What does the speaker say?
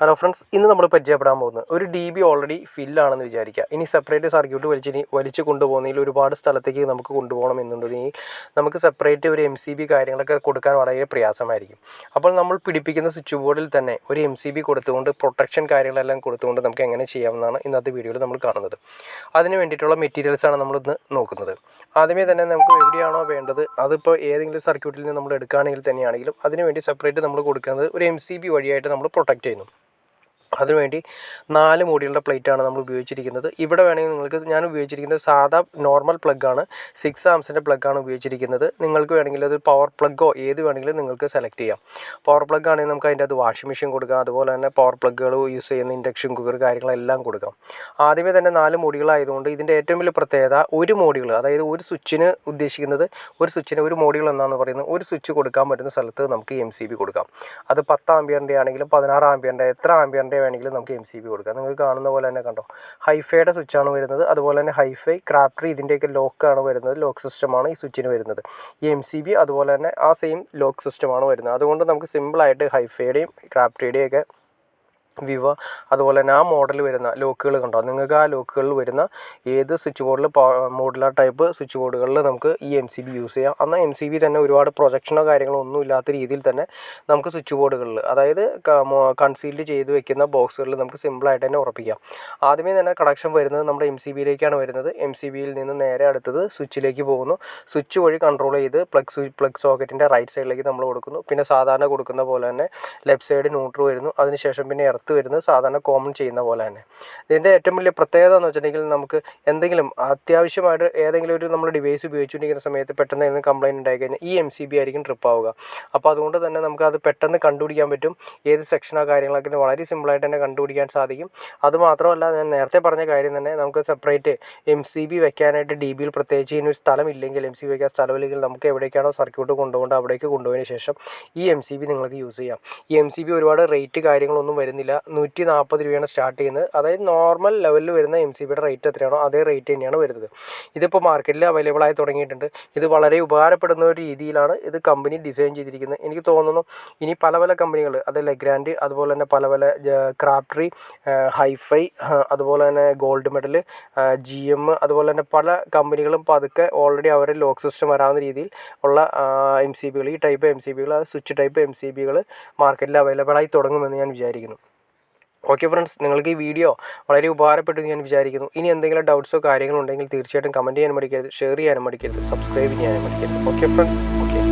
Hello friends, ഇന്ന് നമ്മൾ പരിചയപ്പെടാൻ പോകുന്നത് ഒരു ഡി ബി ഓൾറെഡി ഫില്ലാണെന്ന് വിചാരിക്കുക. ഇനി സെപ്പറേറ്റ് സർക്യൂട്ട് വലിച്ച് കൊണ്ടുപോകുന്നതിൽ ഒരുപാട് സ്ഥലത്തേക്ക് നമുക്ക് കൊണ്ടുപോകണം എന്നുണ്ടെങ്കിൽ നമുക്ക് സെപ്പറേറ്റ് ഒരു MCB കാര്യങ്ങളൊക്കെ കൊടുക്കാൻ വളരെ പ്രയാസമായിരിക്കും. അപ്പോൾ നമ്മൾ പിടിപ്പിക്കുന്ന സ്വിച്ച് ബോർഡിൽ തന്നെ ഒരു MCB കൊടുത്തുകൊണ്ട് പ്രൊട്ടക്ഷൻ കാര്യങ്ങളെല്ലാം കൊടുത്തുകൊണ്ട് നമുക്ക് എങ്ങനെ ചെയ്യാമെന്നാണ് ഇന്നത്തെ വീഡിയോയിൽ നമ്മൾ കാണുന്നത്. അതിന് വേണ്ടിയിട്ടുള്ള മെറ്റീരിയൽസാണ് നമ്മളിന്ന് നോക്കുന്നത്. ആദ്യമേ തന്നെ നമുക്ക് എവിടെയാണോ വേണ്ടത്, അതിപ്പോൾ ഏതെങ്കിലും സർക്യൂട്ടിൽ നിന്ന് നമ്മൾ എടുക്കുകയാണെങ്കിൽ തന്നെയാണെങ്കിലും അതിനുവേണ്ടി സെപ്പറേറ്റ് നമ്മൾ കൊടുക്കുന്നത് ഒരു MCB വഴിയായിട്ട് നമ്മൾ പ്രൊട്ടക്റ്റ് ചെയ്യുന്നു. അതിനുവേണ്ടി 4 മോഡ്യൂളിൻ്റെ പ്ലേറ്റാണ് നമ്മൾ ഉപയോഗിച്ചിരിക്കുന്നത്. ഇവിടെ വേണമെങ്കിൽ നിങ്ങൾക്ക്, ഞാൻ ഉപയോഗിച്ചിരിക്കുന്നത് സാധാ നോർമൽ പ്ലഗ്ഗാണ്, 6 ആംസിൻ്റെ പ്ലഗ്ഗാണ് ഉപയോഗിച്ചിരിക്കുന്നത്. നിങ്ങൾക്ക് വേണമെങ്കിൽ അത് പവർ പ്ലഗ്ഗോ ഏത് വേണമെങ്കിലും നിങ്ങൾക്ക് സെലക്ട് ചെയ്യാം. പവർ പ്ലഗ് ആണെങ്കിൽ നമുക്ക് അതിൻ്റെ അത് വാഷിംഗ് മെഷീൻ കൊടുക്കാം, അതുപോലെ തന്നെ പവർ പ്ലഗ്ഗുകൾ യൂസ് ചെയ്യുന്ന ഇൻഡക്ഷൻ കുക്കർ കാര്യങ്ങളെല്ലാം കൊടുക്കാം. ആദ്യമേ തന്നെ 4 മോഡ്യൂളായതുകൊണ്ട് ഇതിൻ്റെ ഏറ്റവും വലിയ പ്രത്യേകത ഒരു മോഡ്യൂൾ, അതായത് ഒരു സ്വിച്ചിന് ഉദ്ദേശിക്കുന്നത് ഒരു സ്വിച്ചിന് ഒരു മോഡ്യൂൾ എന്നാണ് പറയുന്നത്. ഒരു സ്വിച്ച് കൊടുക്കാൻ പറ്റുന്ന സ്ഥലത്ത് നമുക്ക് MCB കൊടുക്കാം. അത് 10 ആംപിയറിൻ്റെ ആണെങ്കിലും 16 ആംപിയറിൻ്റെ എത്ര ആംപിയറിൻ്റെ വേണമെങ്കിലും നമുക്ക് MCB കൊടുക്കാം. നിങ്ങൾ കാണുന്ന പോലെ തന്നെ കണ്ടോ, ഹൈഫൈയുടെ സ്വിച്ചാണ് വരുന്നത്. അതുപോലെ തന്നെ ഹൈഫൈ, ക്രാപ്റ്ററി ഇതിൻ്റെയൊക്കെ ലോക്കാണ് വരുന്നത്. ലോക്ക് സിസ്റ്റമാണ് ഈ സ്വിച്ചിന് വരുന്നത്. ഈ MCB അതുപോലെ തന്നെ ആ സെയിം ലോക്ക് സിസ്റ്റമാണ് വരുന്നത്. അതുകൊണ്ട് നമുക്ക് സിമ്പിളായിട്ട് ഹൈഫൈയുടെയും ക്രാപ്റ്ററിയുടെയും ഒക്കെ വിവ അതുപോലെ തന്നെ ആ മോഡൽ വരുന്ന ലോക്കുകൾ കണ്ടോ, നിങ്ങൾക്ക് ആ ലോക്കുകളിൽ വരുന്ന ഏത് സ്വിച്ച് ബോർഡിൽ മോഡുലാർ ടൈപ്പ് സ്വിച്ച് ബോർഡുകളിൽ നമുക്ക് ഈ MCB യൂസ് ചെയ്യാം. എന്നാൽ MCB തന്നെ ഒരുപാട് പ്രൊജക്ഷനോ കാര്യങ്ങളോ ഒന്നും ഇല്ലാത്ത രീതിയിൽ തന്നെ നമുക്ക് സ്വിച്ച് ബോർഡുകളിൽ, അതായത് കൺസീൽഡ് ചെയ്ത് വെക്കുന്ന ബോക്സുകളിൽ നമുക്ക് സിമ്പിളായിട്ട് തന്നെ ഉറപ്പിക്കാം. ആദ്യമേ തന്നെ കണക്ഷൻ വരുന്നത് നമ്മുടെ MCBയിലേക്കാണ് വരുന്നത്. MCBയിൽ നിന്ന് നേരെ അടുത്തത് സ്വിച്ചിലേക്ക് പോകുന്നു. സ്വിച്ച് വഴി കൺട്രോൾ ചെയ്ത് പ്ലഗ് സോക്കറ്റിൻ്റെ റൈറ്റ് സൈഡിലേക്ക് നമ്മൾ കൊടുക്കുന്നു. പിന്നെ സാധാരണ കൊടുക്കുന്ന പോലെ തന്നെ ലെഫ്റ്റ് സൈഡ് ന്യൂട്രൽ വരുന്നു. അതിനുശേഷം പിന്നെ വരുന്നത് സാധാരണ കോമൺ ചെയ്യുന്ന പോലെ തന്നെ. ഇതിൻ്റെ ഏറ്റവും വലിയ പ്രത്യേകത എന്ന് വെച്ചിട്ടുണ്ടെങ്കിൽ, നമുക്ക് എന്തെങ്കിലും അത്യാവശ്യമായിട്ട് ഏതെങ്കിലും ഒരു നമ്മൾ ഡിവൈസ് ഉപയോഗിച്ചുകൊണ്ടിരിക്കുന്ന സമയത്ത് പെട്ടെന്ന് എന്തെങ്കിലും കംപ്ലയിൻറ്റ് ഉണ്ടായി കഴിഞ്ഞാൽ ഈ MCB ആയിരിക്കും ട്രിപ്പ് ആവുക. അപ്പോൾ അതുകൊണ്ട് തന്നെ നമുക്ക് അത് പെട്ടെന്ന് കണ്ടുപിടിക്കാൻ പറ്റും. ഏത് സെക്ഷനോ കാര്യങ്ങളൊക്കെ വളരെ സിമ്പിളായിട്ട് തന്നെ കണ്ടുപിടിക്കാൻ സാധിക്കും. അതുമാത്രമല്ല, ഞാൻ നേരത്തെ പറഞ്ഞ കാര്യം തന്നെ, നമുക്ക് സെപ്പറേറ്റ് MCB വെക്കാനായിട്ട് DBയിൽ പ്രത്യേകിച്ച് ഇതിനൊരു സ്ഥലമില്ലെങ്കിൽ, MCB വെക്കാൻ സ്ഥലമില്ലെങ്കിൽ നമുക്ക് എവിടേക്കാണോ സർക്യൂട്ട് കൊണ്ടുപോകേണ്ടത് അവിടേക്ക് കൊണ്ടുപോയതിന് ശേഷം ഈ MCB നിങ്ങൾക്ക് യൂസ് ചെയ്യാം. ഈ MCB ഒരുപാട് റേറ്റ് കാര്യങ്ങളൊന്നും വരുന്നില്ല. 140 രൂപയാണ് സ്റ്റാർട്ട് ചെയ്യുന്നത്. അതായത് നോർമൽ ലെവലിൽ വരുന്ന MCBയുടെ റേറ്റ് എത്രയാണോ അതേ റേറ്റ് തന്നെയാണ് വരുന്നത്. ഇതിപ്പോൾ മാർക്കറ്റിൽ അവൈലബിൾ ആയി തുടങ്ങിയിട്ടുണ്ട്. ഇത് വളരെ ഉപകാരപ്പെടുന്ന ഒരു രീതിയിലാണ് ഇത് കമ്പനി ഡിസൈൻ ചെയ്തിരിക്കുന്നത്. എനിക്ക് തോന്നുന്നു ഇനി പല പല കമ്പനികൾ, അത് ലെഗ്രാൻഡ്, അതുപോലെ തന്നെ പല പല ക്രാപ്റ്ററി, ഹൈഫൈ, അതുപോലെ തന്നെ ഗോൾഡ് മെഡൽ, GM, അതുപോലെ തന്നെ പല കമ്പനികളും പതുക്കെ ഓൾറെഡി അവരുടെ ലോക്ക് സിസ്റ്റം വരാവുന്ന രീതിയിൽ ഉള്ള MCBകൾ, ഈ ടൈപ്പ് MCBകൾ, സ്വിച്ച് ടൈപ്പ് MCBകൾ മാർക്കറ്റിൽ അവൈലബിൾ ആയി തുടങ്ങുമെന്ന് ഞാൻ വിചാരിക്കുന്നു. ഓക്കെ ഫ്രണ്ട്സ്, നിങ്ങൾക്ക് ഈ വീഡിയോ വളരെ ഉപകാരപ്പെട്ടു ഞാൻ വിചാരിക്കുന്നു. ഇനി എന്തെങ്കിലും ഡൗട്ട്സോ കാര്യങ്ങളോ ഉണ്ടെങ്കിൽ തീർച്ചയായിട്ടും കമൻറ്റ് ചെയ്യാനും മടിക്കരുത്, ഷെയർ ചെയ്യാനും മടിക്കരുത്, സബ്സ്ക്രൈബ് ചെയ്യാനും മടിക്കരുത്. Okay friends, okay.